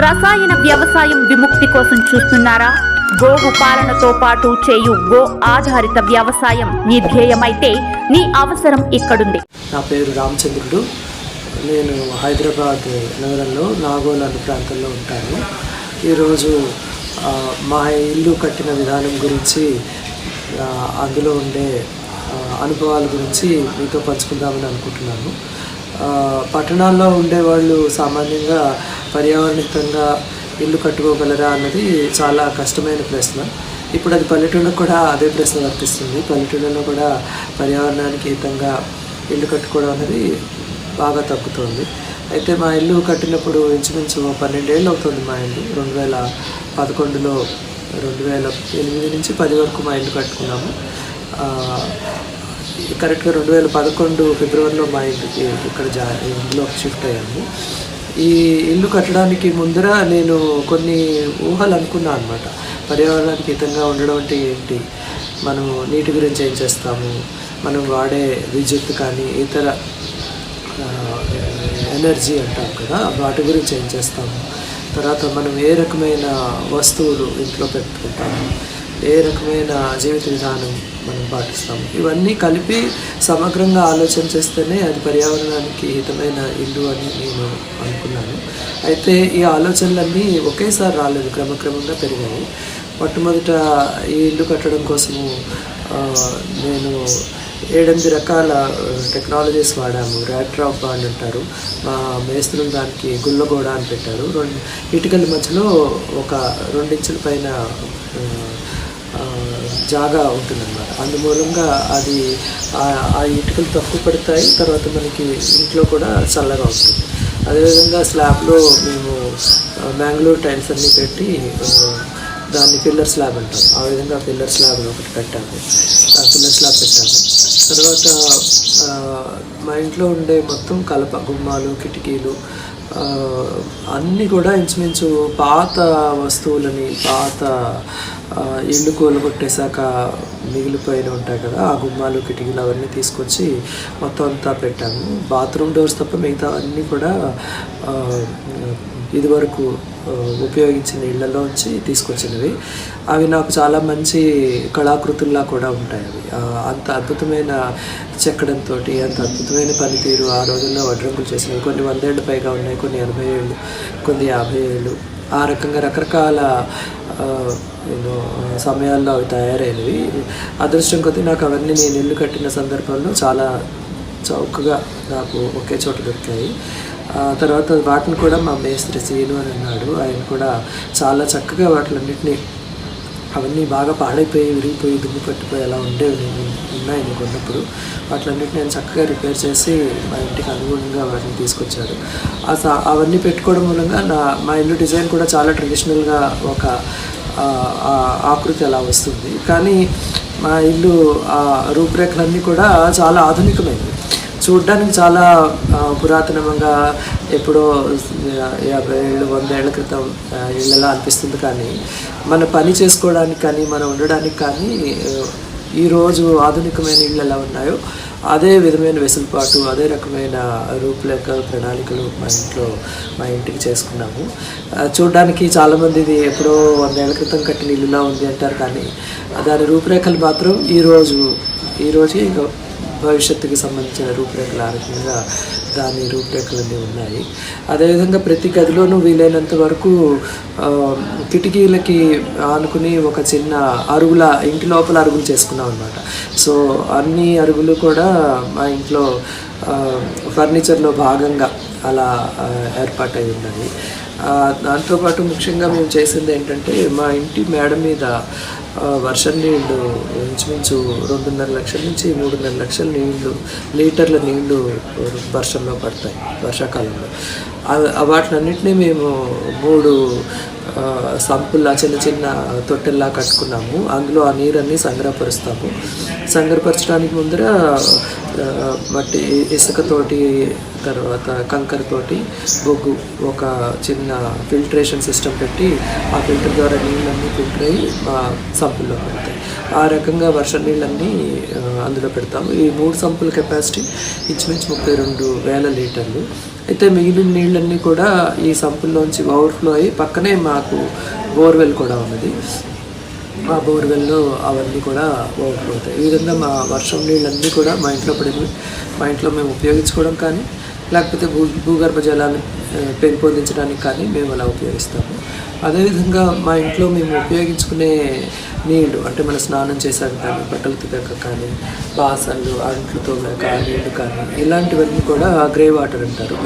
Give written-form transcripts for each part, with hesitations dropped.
రసాయన వ్యవసాయం విముక్తి కోసం చూస్తున్నారా? గోవు పాలనతో పాటు చేయు గో ఆధారిత వ్యవసాయం నీ ధ్యేయమైతే నీ అవసరం ఇక్కడుంది. నా పేరు రామచంద్రుడు. నేను హైదరాబాద్ నగరంలో నాగోల్ అనే ప్రాంతంలో ఉంటాను. ఈరోజు మా ఇల్లు కట్టిన విధానం గురించి, అందులో ఉండే అనుభవాల గురించి మీతో పంచుకుందామని అనుకుంటున్నాను. పట్టణాల్లో ఉండేవాళ్ళు సామాన్యంగా పర్యావరణికంగా ఇల్లు కట్టుకోగలరా అన్నది చాలా కష్టమైన ప్రశ్న. ఇప్పుడు అది పల్లెటూళ్ళకు కూడా అదే ప్రశ్న వర్తిస్తుంది. పల్లెటూళ్ళలో కూడా పర్యావరణానికి హితంగా ఇల్లు కట్టుకోవడం అనేది బాగా తగ్గుతుంది. అయితే మా ఇల్లు కట్టినప్పుడు ఇంచుమించు 12 ఏళ్ళు అవుతుంది. మా ఇల్లు 2011లో 2008 నుంచి 10 వరకు మా ఇల్లు కట్టుకున్నాము. కరెక్ట్గా 2011 ఫిబ్రవరిలో మా ఇంటికి ఇక్కడ ఇంట్లోకి షిఫ్ట్ అయ్యాము. ఈ ఇల్లు కట్టడానికి ముందర నేను కొన్ని ఊహలు అనుకున్నాను అనమాట. పర్యావరణానికి హితంగా ఉండడం అంటే ఏంటి, మనము నీటి గురించి ఏం చేస్తాము, మనం వాడే విద్యుత్ కానీ ఇతర ఎనర్జీ అంటాం కదా, వాటి గురించి ఏం చేస్తాము, తర్వాత మనం ఏ రకమైన వస్తువులు ఇంట్లో పెట్టుకుంటాము, ఏ రకమైన జీవిత విధానం మనం పాటిస్తాము, ఇవన్నీ కలిపి సమగ్రంగా ఆలోచన చేస్తేనే అది పర్యావరణానికి హితమైన ఇల్లు అని నేను అనుకున్నాను. అయితే ఈ ఆలోచనలన్నీ ఒకేసారి రాలేదు, క్రమక్రమంగా పెరిగాయి. మొట్టమొదట ఈ ఇల్లు కట్టడం కోసము నేను 7-8 రకాల టెక్నాలజీస్ వాడాము. ర్యాట్రాప్ అని అంటారు. మా మేస్త్రులు దానికి గుల్లగోడ అని పెట్టారు. ఇటుకల మధ్యలో ఒక 2 ఇంచుల పైన జాగా ఉంటుందన్నమాట. అందుమూలంగా అది ఆ ఇటుకలు తక్కువ పడతాయి, తర్వాత మనకి ఇంట్లో కూడా చల్లగా ఉంటుంది. అదేవిధంగా స్లాబ్లో మేము మ్యాంగ్లూర్ టైల్స్ అన్నీ పెట్టి దాన్ని పిల్లర్ స్లాబ్ అంటాం. ఆ విధంగా పిల్లర్ స్లాబ్ ఒకటి పెట్టాము. ఆ పిల్లర్ స్లాబ్ పెట్టాము. తర్వాత మా ఇంట్లో ఉండే మొత్తం కలప, గుమ్మాలు, కిటికీలు అన్నీ కూడా ఇంచుమించు పాత వస్తువులని, పాత ఇల్లు కూలగొట్టేశాక మిగిలిపోయిన ఉంటాయి కదా, ఆ గుమ్మాలు, కిటికీలు అవన్నీ తీసుకొచ్చి మొత్తం అంతా పెట్టాము. బాత్రూమ్ డోర్స్ తప్ప మిగతా అన్నీ కూడా ఇదివరకు ఉపయోగించిన ఇళ్లలోంచి తీసుకొచ్చినవి. అవి నాకు చాలా మంచి కళాకృతుల్లా కూడా ఉంటాయి. అవి అంత అద్భుతమైన చెక్కడంతో, అంత అద్భుతమైన పనితీరు ఆ రోజుల్లో వడ్రంగులు చేసినవి. కొన్ని 100 ఏళ్ళు పైగా ఉన్నాయి, కొన్ని 80 ఏళ్ళు, కొన్ని 50 ఏళ్ళు. ఆ రకంగా రకరకాల సమయాల్లో అవి తయారైనవి. అదృష్టం కొద్దీ నాకు అవన్నీ నేను ఇల్లు కట్టిన సందర్భంలో చాలా చౌకగా నాకు ఒకే చోట దొరికాయి. తర్వాత వాటిని కూడా మా మేస్త్రి సీను అని అన్నాడు. ఆయన కూడా చాలా చక్కగా వాటిలన్నింటినీ, అవన్నీ బాగా పాడైపోయి, విరిగిపోయి, దుమ్ము పట్టిపోయి అలా ఉండేవి ఉన్నాయి నేను కొన్నప్పుడు. వాటిలన్నింటినీ నేను చక్కగా రిపేర్ చేసి మా ఇంటికి అనుగుణంగా వాటిని తీసుకొచ్చాడు. అవన్నీ పెట్టుకోవడం మూలంగా మా ఇల్లు డిజైన్ కూడా చాలా ట్రెడిషనల్గా ఒక ఆకృతి అలా వస్తుంది. కానీ మా ఇల్లు రూపురేఖలన్నీ కూడా చాలా ఆధునికమైనవి. చూడ్డానికి చాలా పురాతనంగా ఎప్పుడో 50 ఏళ్ళు, 100 ఏళ్ల క్రితం ఇళ్ళలా అనిపిస్తుంది. కానీ మన పని చేసుకోవడానికి కానీ, మనం ఉండడానికి కానీ ఈరోజు ఆధునికమైన ఇళ్ళు ఎలా ఉన్నాయో అదే విధమైన వెసులుబాటు, అదే రకమైన రూపురేఖ, ప్రణాళికలు మా ఇంటికి చేసుకున్నాము. చూడ్డానికి చాలామంది ఇది ఎప్పుడో 100 ఏళ్ల క్రితం కట్టిన ఇల్లులా ఉంది అంటారు. కానీ దాని రూపురేఖలు మాత్రం ఈరోజు భవిష్యత్తుకి సంబంధించిన రూపురేఖలు ఆ రకంగా దాని రూపురేఖలన్నీ ఉన్నాయి. అదేవిధంగా ప్రతి గదిలోనూ వీలైనంత వరకు కిటికీలకి ఆనుకుని ఒక చిన్న ఇంటి లోపల అరుగులు చేసుకున్నాం అనమాట. సో అన్ని అరుగులు కూడా మా ఇంట్లో ఫర్నిచర్లో భాగంగా అలా ఏర్పాటై ఉన్నాయి. దాంతోపాటు ముఖ్యంగా మేము చేసింది ఏంటంటే, మా ఇంటి మేడ మీద వర్షం నీళ్లు ఇంచుమించు 2.5 లక్షల నుంచి 3.5 లక్షల లీటర్ల నీళ్లు వర్షంలో పడతాయి వర్షాకాలంలో. వాటినన్నింటినీ మేము 3 సంపుల్లా, చిన్న చిన్న తొట్టెల్లా కట్టుకున్నాము. అందులో ఆ నీరన్నీ సంగ్రహపరుస్తాము. సంగ్రహపరచడానికి ముందర మట్టి ఇసుకతోటి తర్వాత కంకరతోటి బొగ్గు ఒక చిన్న ఫిల్టరేషన్ సిస్టమ్ పెట్టి ఆ ఫిల్టర్ ద్వారా నీళ్ళన్నీ ఫిల్టర్ అయ్యి మా సంపుల్లో పెడతాయి. ఆ రకంగా వర్షం నీళ్ళన్నీ అందులో పెడతాము. ఈ 3 సంపుల కెపాసిటీ ఇంచుమించు 32,000 లీటర్లు. అయితే మిగిలిన నీళ్ళన్నీ కూడా ఈ సంపుల్లోంచి ఓవర్ఫ్లో అయ్యి పక్కనే మాకు బోర్వెల్ కూడా ఉన్నది. ఆ బోర్వెల్లో అవన్నీ కూడా ఓవర్ఫ్లో అవుతాయి. ఈ విధంగా మా వర్షం నీళ్ళన్నీ కూడా మా ఇంట్లో పడినవి మా ఇంట్లో మేము ఉపయోగించుకోవడం కానీ లేకపోతే భూగర్భ జలాన్ని పెంపొందించడానికి కానీ మేము అలా ఉపయోగిస్తాము. అదేవిధంగా మా ఇంట్లో మేము ఉపయోగించుకునే నీళ్ళు అంటే మన స్నానం చేసాక కానీ బట్టలు ఉతికాక కానీ బాసన్లు అంట్లు తోమాక నీళ్ళు కానీ ఇలాంటివన్నీ కూడా గ్రే వాటర్ అంటారు.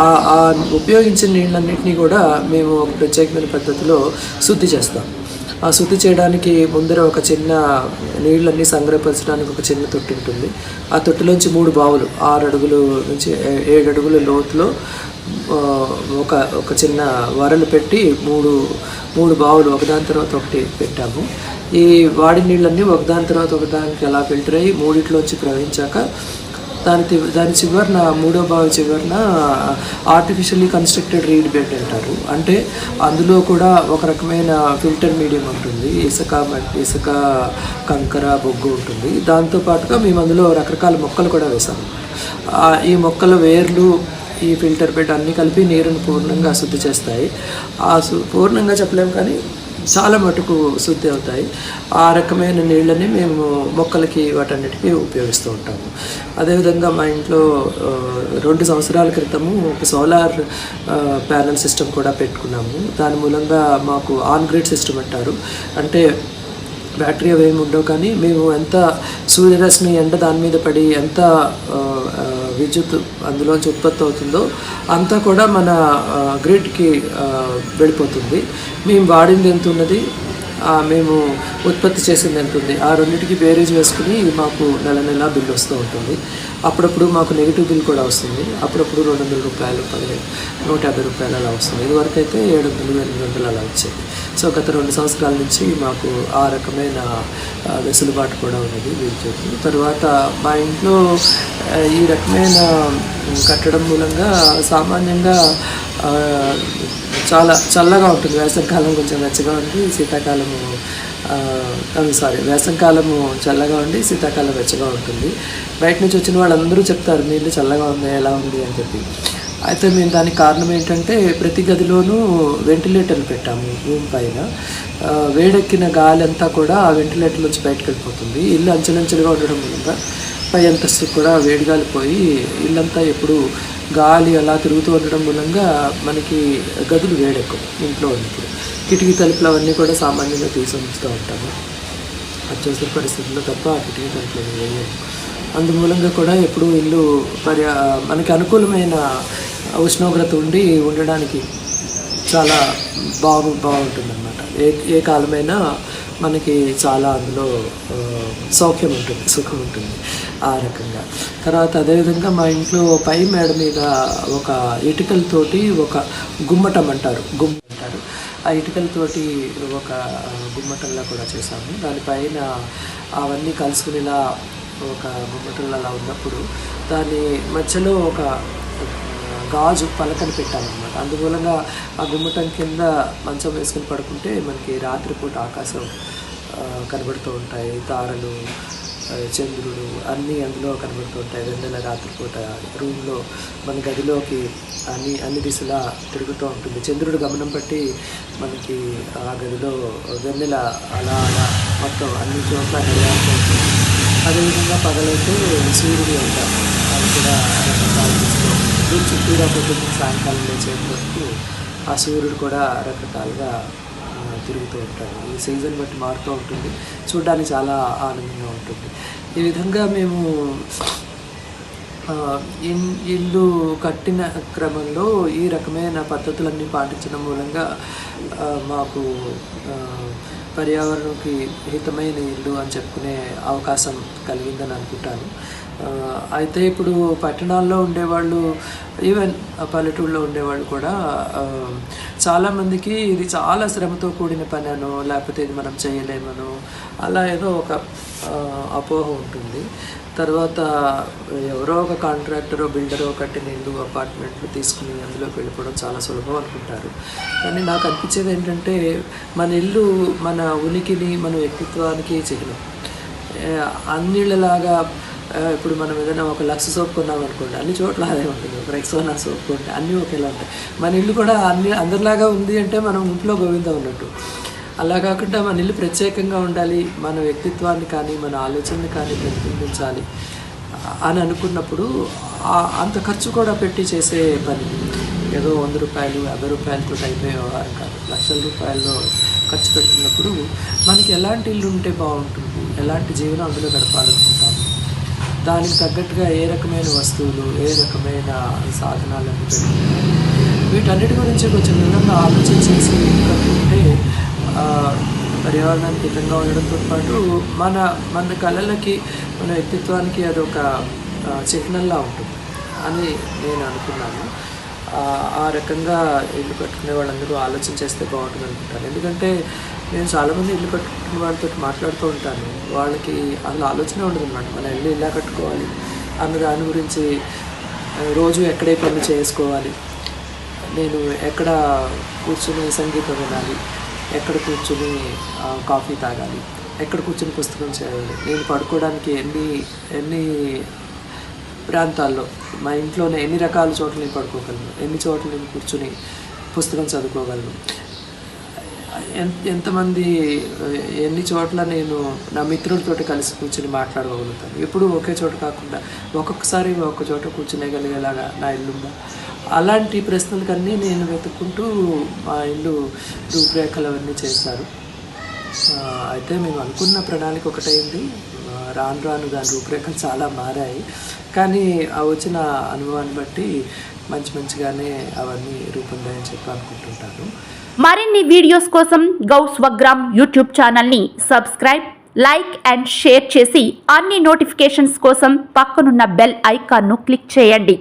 ఆ ఉపయోగించిన నీళ్ళన్నింటినీ కూడా మేము ఒక ప్రత్యేకమైన పద్ధతిలో శుద్ధి చేస్తాం. ఆ శుద్ధి చేయడానికి ముందర ఒక చిన్న నీళ్ళన్నీ సంగ్రహపరచడానికి ఒక చిన్న తొట్టి ఉంటుంది. ఆ తొట్టిలోంచి 3 బావులు 6 అడుగులు నుంచి 7 అడుగుల లోతులో ఒక చిన్న వరలు పెట్టి మూడు బావులు ఒకదాని తర్వాత ఒకటి పెట్టాము. ఈ వాడి నీళ్ళన్నీ ఒకదాని తర్వాత ఒకదానికి అలా ఫిల్టర్ అయ్యి మూడిట్లోంచి ప్రవహించాక దాని చివరన 3వ బావి చివరన ఆర్టిఫిషియల్లీ కన్స్ట్రక్టెడ్ రీడ్ బెడ్ అంటారు. అంటే అందులో కూడా ఒక రకమైన ఫిల్టర్ మీడియం ఉంటుంది. ఇసుక కంకర బొగ్గు ఉంటుంది. దాంతోపాటుగా మేము అందులో రకరకాల మొక్కలు కూడా వేసాము. ఈ మొక్కల వేర్లు ఈ ఫిల్టర్ బెడ్ అన్నీ కలిపి నీరుని పూర్ణంగా శుద్ధి చేస్తాయి. పూర్ణంగా చెప్పలేము కానీ చాలా మటుకు శుద్ధి అవుతాయి. ఆ రకమైన నీళ్ళని మేము మొక్కలకి వాటన్నిటికీ ఉపయోగిస్తూ ఉంటాము. అదేవిధంగా మా ఇంట్లో 2 సంవత్సరాల క్రితము ఒక సోలార్ ప్యానల్ సిస్టమ్ కూడా పెట్టుకున్నాము. దాని మూలంగా మాకు ఆన్ గ్రిడ్ సిస్టమ్ అంటారు. అంటే బ్యాటరీ అవి ఏమి ఉండవు కానీ మేము ఎంత సూర్యరశ్మి ఎండ దాని మీద పడి ఎంత విద్యుత్ అందులోంచి ఉత్పత్తి అవుతుందో అంతా కూడా మన గ్రిడ్కి వెళ్ళిపోతుంది. మేము వాడింది ఎంత ఉన్నది మేము ఉత్పత్తి చేసింది ఎంత ఉంది ఆ రెండింటికి బేరేజ్ వేసుకుని మాకు నెల బిల్లు వస్తూ ఉంటుంది. అప్పుడప్పుడు మాకు నెగిటివ్ బిల్ కూడా వస్తుంది. అప్పుడప్పుడు 200 రూపాయలు 150 రూపాయలు అలా వస్తుంది. ఇదివరకు అయితే 700 800 అలా వచ్చేది. సో గత 2 సంవత్సరాల నుంచి మాకు ఆ రకమైన వెసులుబాటు కూడా ఉన్నది విద్యుత్. తర్వాత మా ఇంట్లో ఈ రకమైన కట్టడం మూలంగా సామాన్యంగా చాలా చల్లగా ఉంటుంది. వేసవికాలం కొంచెం వెచ్చగా ఉండి వేసవికాలము చల్లగా ఉండి శీతాకాలం వెచ్చగా ఉంటుంది. బయట నుంచి వచ్చిన వాళ్ళందరూ చెప్తారు నీళ్ళు చల్లగా ఉంది ఎలా ఉంది అని చెప్పి. అయితే మేము దానికి కారణం ఏంటంటే ప్రతి గదిలోనూ వెంటిలేటర్లు పెట్టాము రూమ్ పైన. వేడెక్కిన గాలి అంతా కూడా ఆ వెంటిలేటర్ నుంచి బయటకు వెళ్ళిపోతుంది. ఇల్లు అంచెలంచెలుగా ఉండడం మూలంగా పై అంతస్తు కూడా వేడిగాలి పోయి ఇల్లంతా ఎప్పుడు గాలి అలా తిరుగుతూ ఉండడం మూలంగా మనకి గదులు వేడెక్కువ ఇంట్లో ఉన్నప్పుడు. కిటికీ తలుపులు అవన్నీ కూడా సామాన్యంగా తీసి ఉంచుతూ ఉంటాము. అత్యవసర పరిస్థితుల్లో తప్ప ఆ కిటికీ తలుపులు వేయము. అందుమూలంగా కూడా ఎప్పుడు ఇల్లు మనకి అనుకూలమైన ఉష్ణోగ్రత ఉండి ఉండడానికి చాలా బాగుంటుందన్నమాట. ఏ కాలమైనా మనకి చాలా అందులో సౌఖ్యం ఉంటుంది, సుఖం ఉంటుంది ఆ రకంగా. తర్వాత అదేవిధంగా మా ఇంట్లో పై మేడ మీద ఒక ఇటుకలతోటి ఒక గుమ్మటం అంటారు. ఆ ఇటుకలతోటి ఒక గుమ్మటంలా కూడా చేశాము. దానిపైన అవన్నీ కలుసుకునేలా ఒక గుమ్మటంలో అలా ఉన్నప్పుడు దాని మధ్యలో ఒక గాజు పలకని పెట్టామన్నమాట. అందుమూలంగా ఆ గుమ్మటం కింద మంచం వేసుకుని పడుకుంటే మనకి రాత్రిపూట ఆకాశం కనబడుతూ ఉంటాయి. తారలు, చంద్రుడు అన్నీ అందులో కనబడుతూ ఉంటాయి. వెన్నెల రాత్రిపూట రూమ్లో మన గదిలోకి అన్ని దిశలా తిరుగుతూ ఉంటుంది. చంద్రుడు గమనం బట్టి మనకి ఆ గదిలో వెన్నెల అలా మొత్తం అన్ని చోట్ల నిలయాడుతూ ఉంటుంది. అదేవిధంగా పగలైతే సూర్యుడు అంటారు. అది కూడా చుట్టూరా పొద్దున్న సాయంకాలం లేచేంత వరకు ఆ సూర్యుడు కూడా రకరకాలుగా తిరుగుతూ ఉంటాడు. ఈ సీజన్ బట్టి మారుతూ ఉంటుంది. చూడడానికి చాలా ఆనందంగా ఉంటుంది. ఈ విధంగా మేము ఇల్లు కట్టిన క్రమంలో ఈ రకమైన పద్ధతులన్నీ పాటించడం మూలంగా మాకు పర్యావరణంకి హితమైన ఇల్లు అని చెప్పుకునే అవకాశం కలిగిందని అనుకుంటాను. అయితే ఇప్పుడు పట్టణాల్లో ఉండేవాళ్ళు, ఈవెన్ పల్లెటూళ్ళలో ఉండేవాళ్ళు కూడా చాలామందికి ఇది చాలా శ్రమతో కూడిన పని అనో లేకపోతే ఇది మనం చేయలేమనో అలా ఏదో ఒక అపోహ ఉంటుంది. తర్వాత ఎవరో ఒక కాంట్రాక్టరో బిల్డరో కట్టిన ఇల్లు అపార్ట్మెంట్లు తీసుకుని అందులోకి వెళ్ళిపోవడం చాలా సులభం అనుకుంటారు. కానీ నాకు అనిపించేది ఏంటంటే మన ఇల్లు మన ఉనికిని మన వ్యక్తిత్వానికి చిహ్నం. అన్నిళ్ళలాగా ఇప్పుడు మనం ఏదైనా ఒక లక్స్ సోప్ కొన్నాం అనుకోండి, అన్ని చోట్ల అదే ఉంటుంది. ఒక రెక్సోనా సోప్ కొంటే అన్నీ ఒకేలా ఉంటాయి. మన ఇల్లు కూడా అందరిలాగా ఉంది అంటే మనం ఇంట్లో గోవిందా ఉన్నట్టు. అలా కాకుండా మన ఇల్లు ప్రత్యేకంగా ఉండాలి, మన వ్యక్తిత్వాన్ని కానీ మన ఆలోచనని కానీ ప్రతిబింబించాలి అని అనుకున్నప్పుడు అంత ఖర్చు కూడా పెట్టి చేసే పని ఏదో 100 రూపాయలు 50 రూపాయలతో అయిపోయే వ్యవహారం కాదు. లక్షల రూపాయల్లో ఖర్చు పెట్టినప్పుడు మనకి ఎలాంటి ఇల్లు ఉంటే బాగుంటుంది, ఎలాంటి జీవనం అందులో గడపాలనుకుంటాము, దానికి తగ్గట్టుగా ఏ రకమైన వస్తువులు ఏ రకమైన సాధనాలను పెట్టుకుంటాము, వీటన్నిటి గురించి కొంచెం వివరంగా ఆలోచన చేసి కట్టుకుంటే పర్యావరణానికి హితంగా ఉండడంతో పాటు మన కళలకి మన వ్యక్తిత్వానికి అదొక చిహ్నంలా ఉంటుంది అని నేను అనుకున్నాను. ఆ రకంగా ఇల్లు కట్టుకునే వాళ్ళందరూ ఆలోచన చేస్తే బాగుంటుంది అనుకుంటాను. ఎందుకంటే నేను చాలామంది ఇల్లు కట్టుకునే వాళ్ళతో మాట్లాడుతూ ఉంటాను. వాళ్ళకి అసలు ఆలోచన ఉండదు అన్నమాట, మన ఇల్లు ఇలా కట్టుకోవాలి అన్న దాని గురించి. రోజు ఎక్కడే పనులు చేసుకోవాలి, నేను ఎక్కడ కూర్చుని సంగీతం వినాలి, ఎక్కడ కూర్చుని కాఫీ తాగాలి, ఎక్కడ కూర్చుని పుస్తకం చేయాలి, నేను పడుకోవడానికి ఎన్ని ప్రాంతాల్లో మా ఇంట్లోనే ఎన్ని రకాల చోట్ల నేను పడుకోగలను, ఎన్ని చోట్ల నేను కూర్చుని పుస్తకం చదువుకోగలను, ఎంతమంది ఎన్ని చోట్ల నేను నా మిత్రులతో కలిసి కూర్చుని మాట్లాడగలుగుతాను. ఎప్పుడు ఒకే చోట కాకుండా ఒక్కొక్కసారి ఒక చోట కూర్చునేగలిగేలాగా నా ఇల్లుందా, అలాంటి ప్రశ్నలకన్నీ నేను వెతుక్కుంటూ మా ఇల్లు రూపురేఖలు అవన్నీ చేశారు. అయితే మేము అనుకున్న ప్రణాళిక ఒకటైంది, రాను దాని రూపురేఖలు చాలా మారాయి. కానీ ఆ వచ్చిన అనుభవాన్ని బట్టి మంచిగానే అవన్నీ రూపొందాయని చెప్పి అనుకుంటుంటాను. మరిన్ని వీడియోస్ కోసం గౌ స్వగ్రామ్ యూట్యూబ్ ఛానల్ని సబ్స్క్రైబ్, లైక్ అండ్ షేర్ చేసి అన్ని నోటిఫికేషన్స్ కోసం పక్కనున్న బెల్ ఐకాన్ను క్లిక్ చేయండి.